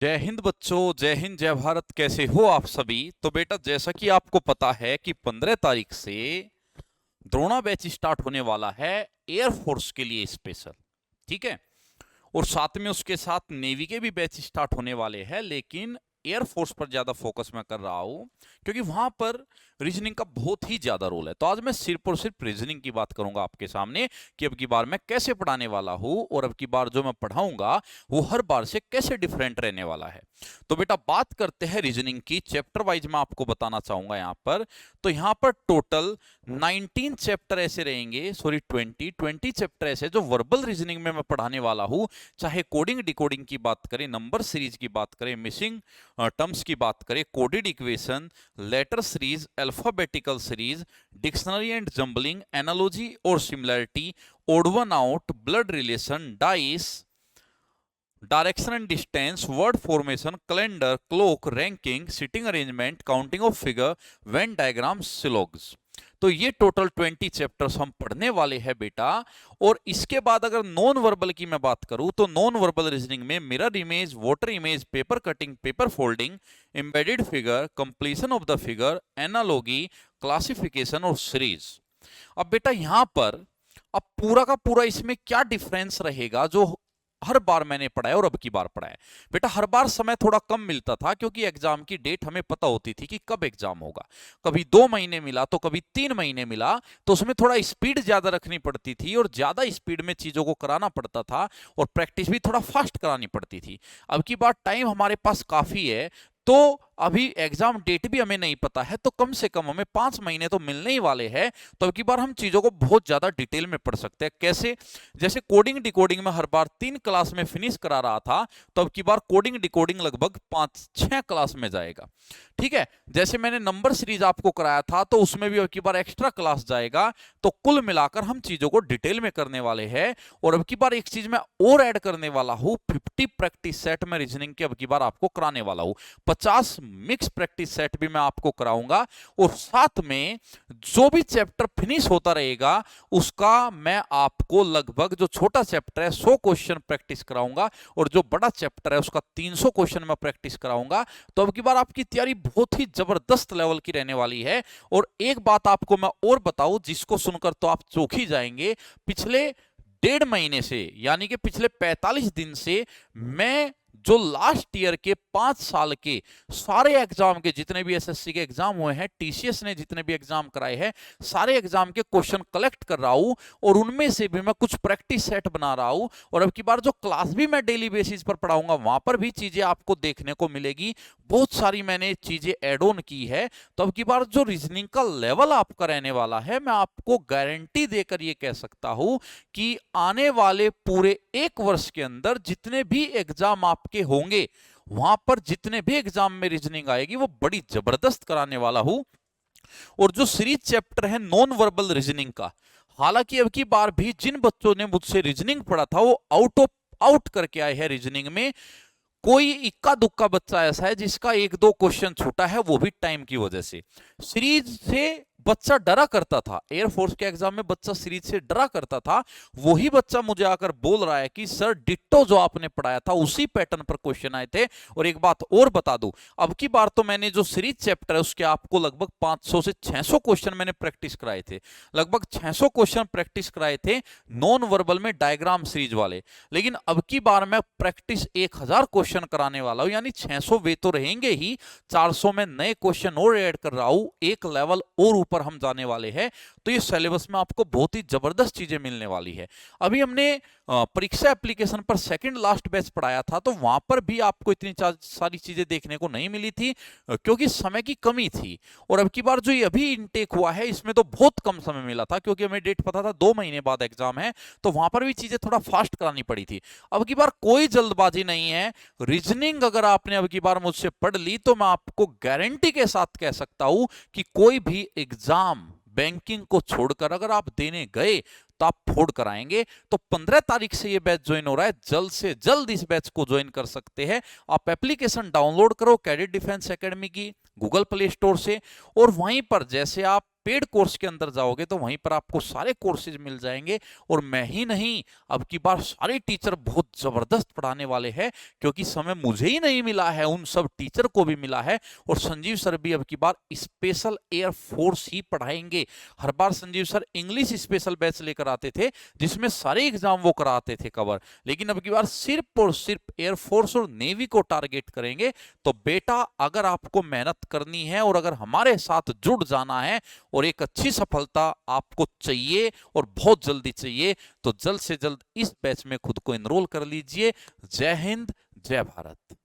जय हिंद बच्चों, जय हिंद जय भारत। कैसे हो आप सभी? तो बेटा, जैसा कि आपको पता है कि 15 तारीख से द्रोणा बैच स्टार्ट होने वाला है एयरफोर्स के लिए स्पेशल। ठीक है। और साथ में उसके साथ नेवी के भी बैच स्टार्ट होने वाले हैं, लेकिन एयरफोर्स पर ज्यादा फोकस मैं कर रहा हूं क्योंकि वहां पर रीजनिंग का बहुत ही ज्यादा रोल है। तो आज मैं सिर्फ और सिर्फ रीजनिंग की बात करूंगा आपके सामने कि अब की बार मैं कैसे पढ़ाने वाला हूं और अब की बार जो मैं पढ़ाऊंगा वो हर बार से कैसे डिफरेंट रहने वाला है। तो बेटा, बात करते हैं रीजनिंग की। चैप्टर वाइज मैं आपको बताना चाहूंगा यहां पर। तो यहां पर टोटल 19 चैप्टर ऐसे रहेंगे, सॉरी 20 चैप्टर ऐसे जो वर्बल रीजनिंग में मैं पढ़ाने वाला हूं। चाहे कोडिंग डिकोडिंग की बात करें, नंबर सीरीज की बात करें, मिसिंग टर्म्स की बात करें, coded equation, letter series, alphabetical series, dictionary and jumbling, analogy और similarity, odd one out, blood relation, dice, direction and distance, word formation, calendar, clock, ranking, sitting arrangement, counting of figure, Venn diagram, syllogisms. तो ये total 20 chapters हम पढ़ने वाले हैं बेटा। और इसके बाद अगर नॉन वर्बल की मैं बात करूं तो नॉन वर्बल रीजनिंग में mirror image, water image, paper cutting, paper folding, embedded figure, completion of the figure, analogy, classification और सीरीज। अब बेटा यहां पर अब पूरा का पूरा इसमें क्या डिफरेंस रहेगा जो हर बार मैंने पढ़ा है और अब की बार पढ़ा है। बेटा, हर बार समय थोड़ा कम मिलता था क्योंकि एग्जाम की डेट हमें पता होती थी कि कब एग्जाम होगा। कभी 2 महीने मिला तो कभी 3 महीने मिला, तो उसमें थोड़ा स्पीड ज्यादा रखनी पड़ती थी और ज्यादा स्पीड में चीजों को कराना पड़ता था और प्रैक्टिस भी थोड़ा फास्ट करानी पड़ती थी। अब की बार टाइम हमारे पास काफी है, तो अभी एग्जाम डेट भी हमें नहीं पता है, तो कम से कम हमें 5 महीने तो मिलने ही वाले हैं। तो अब की बार हम चीजों को बहुत ज्यादा डिटेल में पढ़ सकते हैं। कैसे? जैसे कोडिंग डिकोडिंग में हर बार 3 क्लास में फिनिश करा रहा था, तो अब की बार कोडिंग डिकोडिंग लगभग 5-6 क्लास में जाएगा। ठीक है। जैसे मैंने नंबर सीरीज आपको कराया था, तो उसमें भी अब की बार एक्स्ट्रा क्लास जाएगा। तो कुल मिलाकर हम चीजों को डिटेल में करने वाले हैं। और अब की बार एक चीज मैं और ऐड करने वाला हूं, 50 प्रैक्टिस सेट में रीजनिंग के अब की बार आपको कराने वाला हूं। 50 मिक्स प्रैक्टिस सेट भी मैं आपको कराऊंगा। और साथ में जो भी चैप्टर फिनिश होता रहेगा उसका मैं आपको लगभग, जो छोटा चैप्टर है 100 क्वेश्चन प्रैक्टिस कराऊंगा और जो बड़ा चैप्टर है उसका 300 क्वेश्चन मैं प्रैक्टिस कराऊंगा। तो अब की बार आपकी तैयारी बहुत ही जबरदस्त लेवल की रहने वाली है। और एक बात आपको मैं और बताऊं जिसको सुनकर तो आप चौंक ही जाएंगे। पिछले 1.5 महीने से, यानी कि पिछले 45 दिन से, मैं जो लास्ट ईयर के 5 साल के सारे एग्जाम के, जितने भी एसएससी के एग्जाम हुए हैं, टीसीएस ने जितने भी एग्जाम कराए हैं, सारे एग्जाम के क्वेश्चन कलेक्ट कर रहा हूं और उनमें से भी मैं कुछ प्रैक्टिस सेट बना रहा हूं। और अब की बार जो क्लास भी मैं डेली बेसिस पर पढ़ाऊंगा वहां पर भी चीजें आपको देखने को मिलेगी। बहुत सारी मैंने चीजें एड ऑन की है। तो अब की बार जो रीजनिंग का लेवल आपका रहने वाला है, मैं आपको गारंटी देकर ये कह सकता हूं कि आने वाले पूरे 1 वर्ष के अंदर जितने भी एग्जाम आपके होंगे, वहां पर जितने भी एग्जाम में रीजनिंग आएगी वो बड़ी जबरदस्त कराने वाला हूं। और जो सीरीज चैप्टर है नॉन वर्बल रीजनिंग का, हालांकि अब की बार भी जिन बच्चों ने मुझसे रीजनिंग पढ़ा था वो आउट करके आए हैं रीजनिंग में। कोई इक्का दुक्का बच्चा ऐसा है जिसका 1-2 क्वेश्चन छूटा है, वो भी टाइम की वजह से। सीरीज से बच्चा डरा करता था, एयरफोर्स के एग्जाम में बच्चा सीरीज से डरा करता था। वही बच्चा मुझे आकर बोल रहा है कि सर डिट्टो जो आपने पढ़ाया था उसी पैटर्न पर क्वेश्चन आए थे। और एक बात और बता दूं, अब की बार तो मैंने जो सीरीज चैप्टर है उसके आपको लगभग 500 से 600 क्वेश्चन मैंने प्रैक्टिस कराए थे। लगभग 600 क्वेश्चन प्रैक्टिस कराए थे नॉन वर्बल में, डायग्राम सीरीज वाले। लेकिन अब की बार मैं प्रैक्टिस 1000 क्वेश्चन कराने वाला हूं, यानी 600 वे तो रहेंगे ही, 400 में नए क्वेश्चन और ऐड कर रहा हूं, एक लेवल और ऊपर हम जाने वाले हैं। तो ये सिलेबस में आपको बहुत ही जबरदस्त चीजें मिलने वाली है। अभी हमने परीक्षा एप्लीकेशन पर सेकंड लास्ट बैच पढ़ाया था, तो वहां पर भी आपको इतनी सारी चीजें देखने को नहीं मिली थी क्योंकि समय की कमी थी। और अब की बार जो ये अभी इनटेक हुआ है इसमें तो बहुत कम समय मिला था क्योंकि हमें डेट पता था 2 महीने बाद एग्जाम है, तो वहां पर भी चीजें थोड़ा फास्ट करानी पड़ी थी। अब की बार कोई जल्दबाजी नहीं है। रीजनिंग अगर आपने अब की बार मुझसे पढ़ ली तो मैं आपको गारंटी के साथ कह सकता हूं कि कोई भी एग्जाम बैंकिंग को छोड़कर अगर आप देने गए तो आप फोड़ कराएंगे। तो 15 तारीख से ये बैच ज्वाइन हो रहा है, जल्द से जल्द इस बैच को ज्वाइन कर सकते हैं। आप एप्लीकेशन डाउनलोड करो कैडेट डिफेंस एकेडमी की गूगल प्ले स्टोर से, और वहीं पर जैसे आप पेड कोर्स के अंदर जाओगे तो वहीं पर आपको सारे कोर्सेज मिल जाएंगे। और मैं ही नहीं, अब की बार सारे टीचर बहुत जबरदस्त पढ़ाने वाले हैं, क्योंकि समय मुझे ही नहीं मिला है, उन सब टीचर को भी मिला है। और संजीव सर भी अब की बार स्पेशल एयरफोर्स ही पढ़ाएंगे। हर बार Sanjeev sir English special batch लेकर आते थे जिसमें सारे एग्जाम वो कराते थे कवर, लेकिन अब की बार सिर्फ और सिर्फ एयरफोर्स और नेवी को टारगेट करेंगे। तो बेटा अगर आपको मेहनत करनी है और अगर हमारे साथ जुड़ जाना है और एक अच्छी सफलता आपको चाहिए और बहुत जल्दी चाहिए, तो जल्द से जल्द इस बैच में खुद को एनरोल कर लीजिए। जय हिंद, जय भारत।